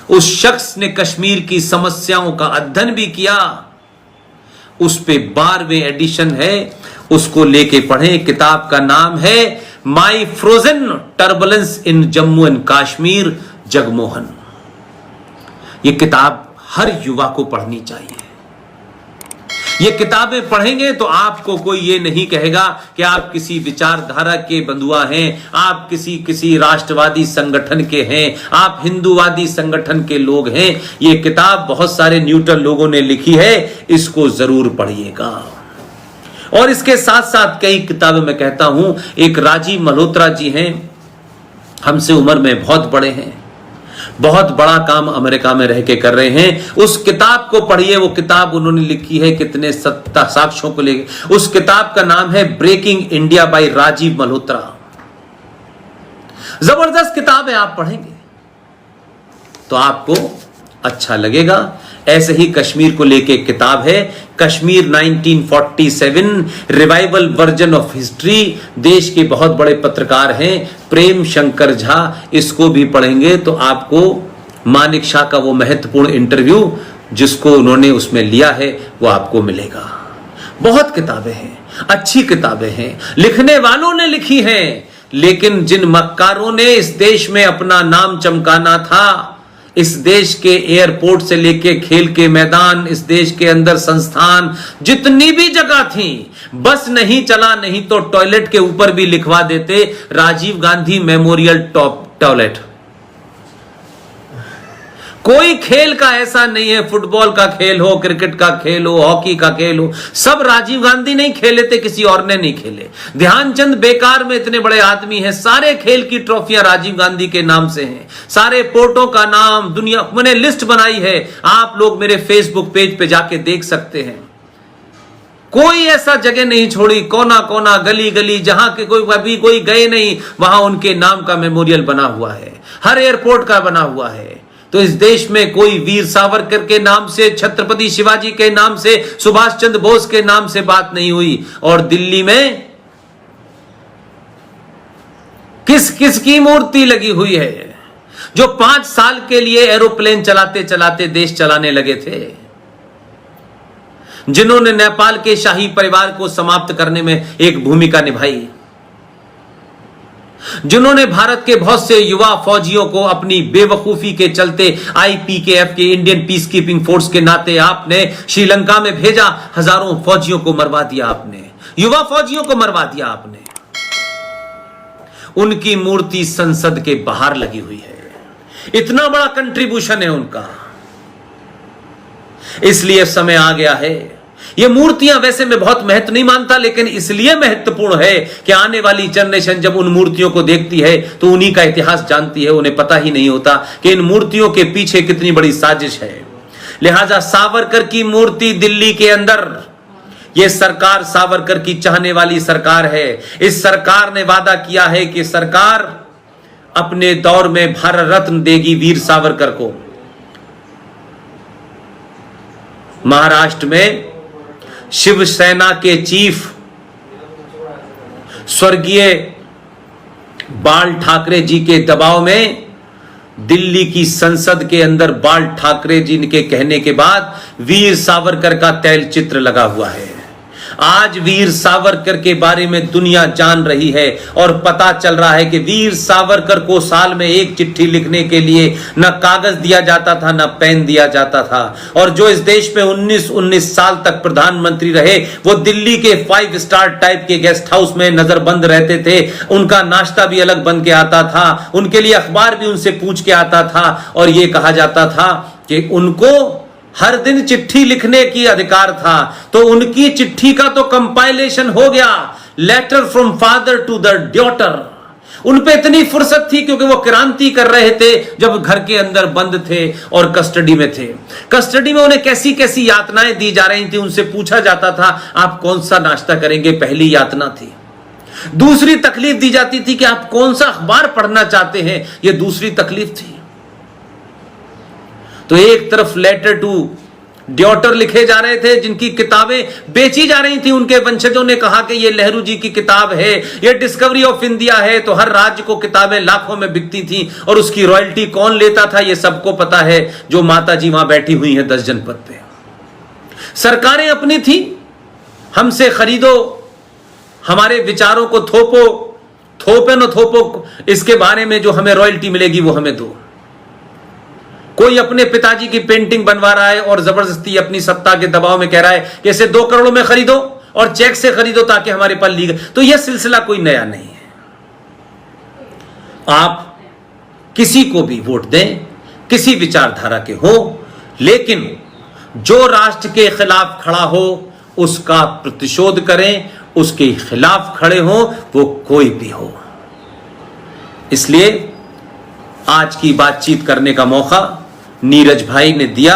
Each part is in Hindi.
उस शख्स ने कश्मीर की समस्याओं का अध्ययन भी किया। उस पे 12वें एडिशन है, उसको लेके पढ़ें। किताब का नाम है my frozen turbulence in Jammu and Kashmir, Jagmohan. ये किताब हर युवा को पढ़नी चाहिए। ये किताबें पढ़ेंगे तो आपको कोई ये नहीं कहेगा कि आप किसी विचारधारा के बंधुआ हैं, आप किसी राष्ट्रवादी संगठन के हैं, आप हिंदूवादी संगठन के लोग हैं। ये किताब बहुत सारे न्यूट्रल लोगों ने लिखी है, इसको जरूर पढ़िएगा। और इसके साथ साथ कई किताबें मैं कहता हूं, एक राजीव मल्होत्रा जी हैं, हमसे उम्र में बहुत बड़े हैं, बहुत बड़ा काम अमेरिका में रह के कर रहे हैं। उस किताब को पढ़िए। वो किताब उन्होंने लिखी है कितने साक्ष्यों को लेकर। उस किताब का नाम है Breaking India by Rajiv Malhotra. जबरदस्त किताब है, आप पढ़ेंगे तो आपको अच्छा लगेगा। ऐसे ही कश्मीर को लेके किताब है Kashmir 1947 revival version of history. देश के बहुत बड़े पत्रकार हैं प्रेम शंकर झा, इसको भी पढ़ेंगे तो आपको मानिक शाह का वो महत्वपूर्ण इंटरव्यू जिसको उन्होंने उसमें लिया है वो आपको मिलेगा। बहुत किताबें हैं, अच्छी किताबें हैं, लिखने वालों ने लिखी हैं, लेकिन जिन मक्कारों ने इस देश में अपना नाम चमकाना था, इस देश के एयरपोर्ट से लेके खेल के मैदान, इस देश के अंदर संस्थान, जितनी भी जगह थी, बस नहीं चला नहीं तो टॉयलेट के ऊपर भी लिखवा देते राजीव गांधी मेमोरियल टॉयलेट। कोई खेल का ऐसा नहीं है, फुटबॉल का खेल हो, क्रिकेट का खेल हो, हॉकी का खेल हो, सब राजीव गांधी नहीं खेले थे, किसी और ने नहीं खेले। ध्यानचंद बेकार में इतने बड़े आदमी हैं, सारे खेल की ट्रॉफियां राजीव गांधी के नाम से हैं, सारे पोर्टों का नाम दुनिया, मैंने लिस्ट बनाई है, आप लोग मेरे फेसबुक पेज पे जाके देख सकते हैं। कोई ऐसा जगह नहीं छोड़ी, कोना कोना गली गली जहां के अभी कोई गए नहीं, वहां उनके नाम का मेमोरियल बना हुआ है, हर एयरपोर्ट का बना हुआ है। तो इस देश में कोई वीर सावरकर के नाम से, छत्रपति शिवाजी के नाम से, सुभाष चंद्र बोस के नाम से बात नहीं हुई। और दिल्ली में किस किस की मूर्ति लगी हुई है जो 5 साल के लिए एरोप्लेन चलाते चलाते देश चलाने लगे थे, जिन्होंने नेपाल के शाही परिवार को समाप्त करने में एक भूमिका निभाई, जिन्होंने भारत के बहुत से युवा फौजियों को अपनी बेवकूफी के चलते IPKF के इंडियन पीस कीपिंग फोर्स के नाते आपने श्रीलंका में भेजा, हजारों फौजियों को मरवा दिया आपने, युवा फौजियों को मरवा दिया आपने। उनकी मूर्ति संसद के बाहर लगी हुई है, इतना बड़ा कंट्रीब्यूशन है उनका। इसलिए समय आ गया है। ये मूर्तियां वैसे मैं बहुत महत्व नहीं मानता, लेकिन इसलिए महत्वपूर्ण है कि आने वाली जनरेशन जब उन मूर्तियों को देखती है तो उन्हीं का इतिहास जानती है। उन्हें पता ही नहीं होता कि इन मूर्तियों के पीछे कितनी बड़ी साजिश है। लिहाजा सावरकर की मूर्ति दिल्ली के अंदर, यह सरकार सावरकर की चाहने वाली सरकार है। इस सरकार ने वादा किया है कि सरकार अपने दौर में भारत रत्न देगी वीर सावरकर को। महाराष्ट्र में शिवसेना के चीफ स्वर्गीय बाल ठाकरे जी के दबाव में दिल्ली की संसद के अंदर बाल ठाकरे जी के कहने के बाद वीर सावरकर का तैलचित्र लगा हुआ है। आज वीर सावरकर के बारे में दुनिया जान रही है और पता चल रहा है कि वीर सावरकर को साल में एक चिट्ठी लिखने के लिए न कागज दिया जाता था, न पेन दिया जाता था। और जो इस देश में 19 साल तक प्रधानमंत्री रहे, वो दिल्ली के 5 स्टार टाइप के गेस्ट हाउस में नजरबंद रहते थे। उनका नाश्ता भी अलग बन के आता था, उनके लिए अखबार भी उनसे पूछ के आता था, और ये कहा जाता था कि उनको हर दिन चिट्ठी लिखने की अधिकार था। तो उनकी चिट्ठी का तो कंपाइलेशन हो गया, letter from father to the daughter. उन पे इतनी फुर्सत थी क्योंकि वो क्रांति कर रहे थे जब घर के अंदर बंद थे और कस्टडी में थे। कस्टडी में उन्हें कैसी कैसी यातनाएं दी जा रही थी। उनसे पूछा जाता था आप कौन सा नाश्ता करेंगे, पहली यातना थी। दूसरी तकलीफ दी जाती थी कि आप कौन सा अखबार पढ़ना चाहते हैं, यह दूसरी तकलीफ थी। तो एक तरफ लेटर टू ड्योटर लिखे जा रहे थे, जिनकी किताबें बेची जा रही थी। उनके वंशजों ने कहा कि ये नेहरू जी की किताब है, ये डिस्कवरी ऑफ इंडिया है। तो हर राज्य को किताबें लाखों में बिकती थी और उसकी रॉयल्टी कौन लेता था ये सबको पता है, जो माता जी वहां बैठी हुई हैं 10 जनपद पे। सरकारें अपनी थी, हमसे खरीदो, हमारे विचारों को थोपो, थोपे न थोपो, इसके बारे में जो हमें रॉयल्टी मिलेगी वो हमें दो। कोई अपने पिताजी की पेंटिंग बनवा रहा है और जबरदस्ती अपनी सत्ता के दबाव में कह रहा है कि इसे 2 करोड़ में खरीदो और चेक से खरीदो ताकि हमारे पास लीगल। तो यह सिलसिला कोई नया नहीं है। आप किसी को भी वोट दें, किसी विचारधारा के हो, लेकिन जो राष्ट्र के खिलाफ खड़ा हो उसका प्रतिशोध करें, उसके खिलाफ खड़े हो वो कोई भी हो। इसलिए आज की बातचीत करने का मौका नीरज भाई ने दिया।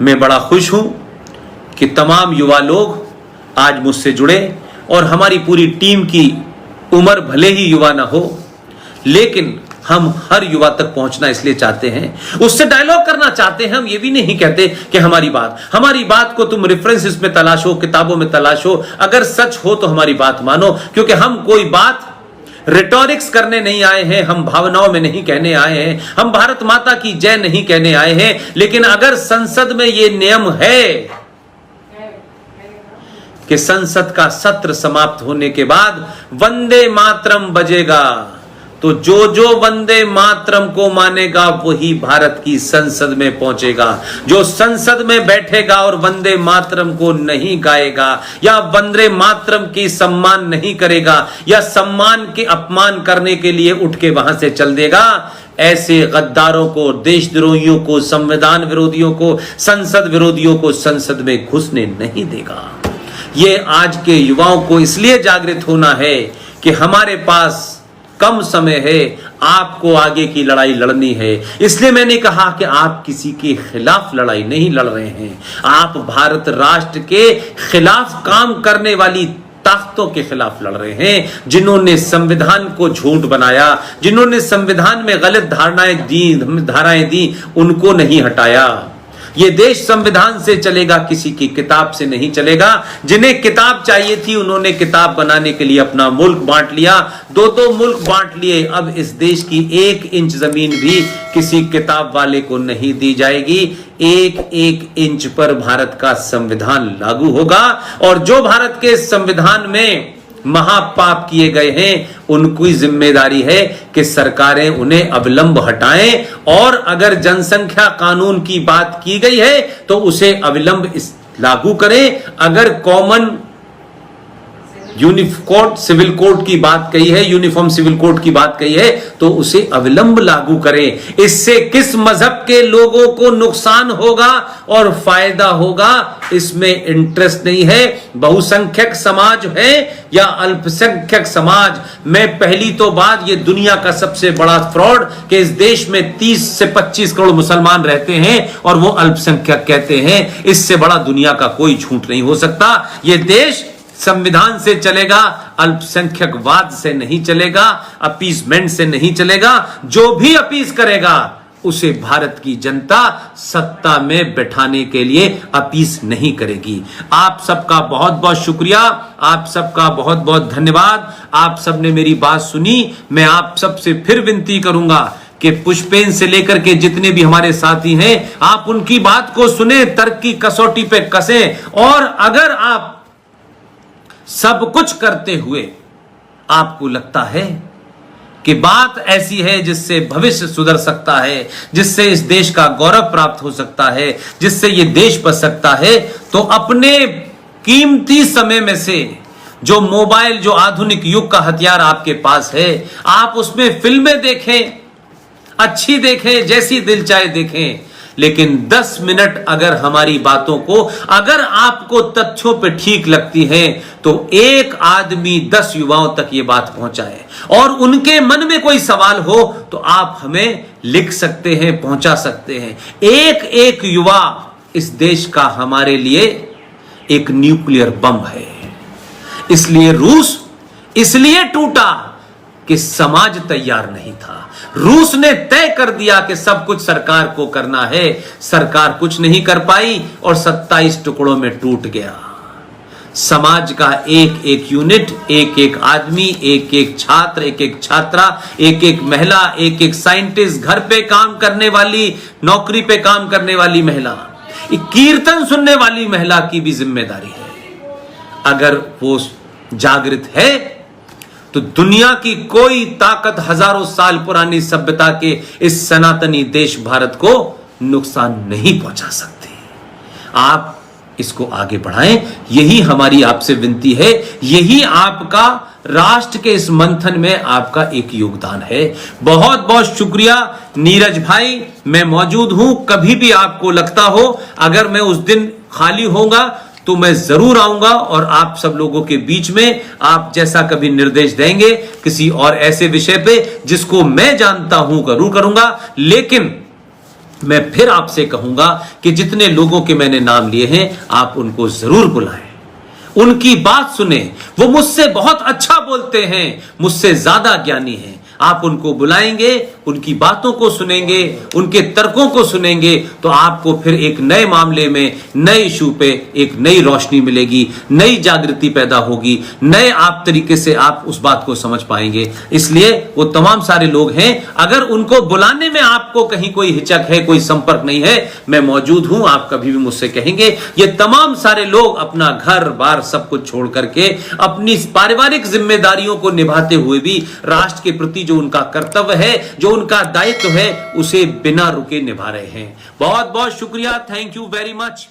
मैं बड़ा खुश हूं कि तमाम युवा लोग आज मुझसे जुड़े और हमारी पूरी टीम की उम्र भले ही युवा ना हो, लेकिन हम हर युवा तक पहुंचना इसलिए चाहते हैं, उससे डायलॉग करना चाहते हैं। हम ये भी नहीं कहते कि हमारी बात को तुम रेफरेंसेस में तलाशो, किताबों में तलाशो, अगर सच हो तो हमारी बात मानो, क्योंकि हम कोई बात रिटोरिक्स करने नहीं आए हैं, हम भावनाओं में नहीं कहने आए हैं, हम भारत माता की जय नहीं कहने आए हैं। लेकिन अगर संसद में यह नियम है कि संसद का सत्र समाप्त होने के बाद वंदे मातरम बजेगा, तो जो वंदे मातरम को मानेगा वही भारत की संसद में पहुंचेगा। जो संसद में बैठेगा और वंदे मातरम को नहीं गाएगा या वंदे मातरम की सम्मान नहीं करेगा या सम्मान के अपमान करने के लिए उठ के वहां से चल देगा, ऐसे गद्दारों को, देशद्रोहियों को, संविधान विरोधियों को, संसद विरोधियों को संसद में घुसने नहीं देगा। ये आज के युवाओं को इसलिए जागृत होना है कि हमारे पास कम समय है, आपको आगे की लड़ाई लड़नी है। इसलिए मैंने कहा कि आप किसी के खिलाफ लड़ाई नहीं लड़ रहे हैं, आप भारत राष्ट्र के खिलाफ काम करने वाली ताकतों के खिलाफ लड़ रहे हैं, जिन्होंने संविधान को झूठ बनाया, जिन्होंने संविधान में गलत धाराएं दी, उनको नहीं हटाया। ये देश संविधान से चलेगा, किसी की किताब से नहीं चलेगा। जिन्हें किताब चाहिए थी उन्होंने किताब बनाने के लिए अपना मुल्क बांट लिया, 2-2 मुल्क बांट लिए। अब इस देश की 1 इंच जमीन भी किसी किताब वाले को नहीं दी जाएगी। 1-1 इंच पर भारत का संविधान लागू होगा और जो भारत के संविधान में महापाप किए गए हैं उनकी जिम्मेदारी है कि सरकारें उन्हें अविलंब हटाएं, और अगर जनसंख्या कानून की बात की गई है तो उसे अविलंब लागू करें। अगर कॉमन यूनिफॉर्म सिविल कोड की बात कही है, यूनिफॉर्म सिविल कोड की बात कही है, तो उसे अविलंब लागू करें। इससे किस मजहब के लोगों को नुकसान होगा और फायदा होगा, इसमें इंटरेस्ट नहीं है। बहुसंख्यक समाज है या अल्पसंख्यक समाज, मैं पहली तो बात, ये दुनिया का सबसे बड़ा फ्रॉड कि इस देश में 30 से 25 करोड़ मुसलमान रहते हैं और वो अल्पसंख्यक कहते हैं। इससे बड़ा दुनिया का कोई झूठ नहीं हो सकता। ये देश संविधान से चलेगा, अल्पसंख्यकवाद से नहीं चलेगा, अपीजमेंट से नहीं चलेगा। जो भी अपीज करेगा उसे भारत की जनता सत्ता में बैठाने के लिए अपीज नहीं करेगी। आप सबका बहुत बहुत शुक्रिया, आप सबका बहुत बहुत धन्यवाद। आप सबने मेरी बात सुनी। मैं आप सबसे फिर विनती करूंगा कि पुष्पेन से लेकर के जितने भी हमारे साथी हैं, आप उनकी बात को सुने, तर्क की कसौटी पे कसें, और अगर आप सब कुछ करते हुए आपको लगता है कि बात ऐसी है जिससे भविष्य सुधर सकता है, जिससे इस देश का गौरव प्राप्त हो सकता है, जिससे ये देश बच सकता है, तो अपने कीमती समय में से जो मोबाइल, जो आधुनिक युग का हथियार आपके पास है, आप उसमें फिल्में देखें, अच्छी देखें, जैसी दिल चाहे देखें, लेकिन 10 मिनट अगर हमारी बातों को, अगर आपको तथ्यों पे ठीक लगती है, तो एक आदमी 10 युवाओं तक ये बात पहुंचाए, और उनके मन में कोई सवाल हो तो आप हमें लिख सकते हैं, पहुंचा सकते हैं। एक एक युवा इस देश का हमारे लिए एक न्यूक्लियर बम है। इसलिए रूस इसलिए टूटा कि समाज तैयार नहीं था, रूस ने तय कर दिया कि सब कुछ सरकार को करना है, सरकार कुछ नहीं कर पाई और 27 टुकड़ों में टूट गया। समाज का एक एक यूनिट, एक एक आदमी, एक एक छात्र, एक एक छात्रा, एक एक महिला, एक एक साइंटिस्ट, घर पे काम करने वाली, नौकरी पे काम करने वाली महिला, कीर्तन सुनने वाली महिला की भी जिम्मेदारी है। अगर वो जागृत है तो दुनिया की कोई ताकत हजारों साल पुरानी सभ्यता के इस सनातनी देश भारत को नुकसान नहीं पहुंचा सकती। आप इसको आगे बढ़ाएं, यही हमारी आपसे विनती है, यही आपका राष्ट्र के इस मंथन में आपका एक योगदान है। बहुत बहुत शुक्रिया नीरज भाई, मैं मौजूद हूं, कभी भी आपको लगता हो, अगर मैं उस दिन खाली होऊंगा तो मैं जरूर आऊंगा और आप सब लोगों के बीच में आप जैसा कभी निर्देश देंगे किसी और ऐसे विषय पे जिसको मैं जानता हूं जरूर करूंगा। लेकिन मैं फिर आपसे कहूंगा कि जितने लोगों के मैंने नाम लिए हैं आप उनको जरूर बुलाएं, उनकी बात सुने। वो मुझसे बहुत अच्छा बोलते हैं, मुझसे ज्यादा ज्ञानी हैं। आप उनको बुलाएंगे, उनकी बातों को सुनेंगे, उनके तर्कों को सुनेंगे तो आपको फिर एक नए मामले में, नए इशू पे एक नई रोशनी मिलेगी, नई जागृति पैदा होगी, नए आप तरीके से आप उस बात को समझ पाएंगे। इसलिए वो तमाम सारे लोग हैं, अगर उनको बुलाने में आपको कहीं कोई हिचक है, कोई संपर्क नहीं है, मैं मौजूद हूं, आप कभी भी मुझसे कहेंगे। ये तमाम सारे लोग अपना घर बार सब कुछ छोड़ करके अपनी पारिवारिक जिम्मेदारियों को निभाते हुए भी राष्ट्र के प्रति जो उनका कर्तव्य है, जो उनका दायित्व है, उसे बिना रुके निभा रहे हैं। बहुत बहुत शुक्रिया, थैंक यू वेरी मच।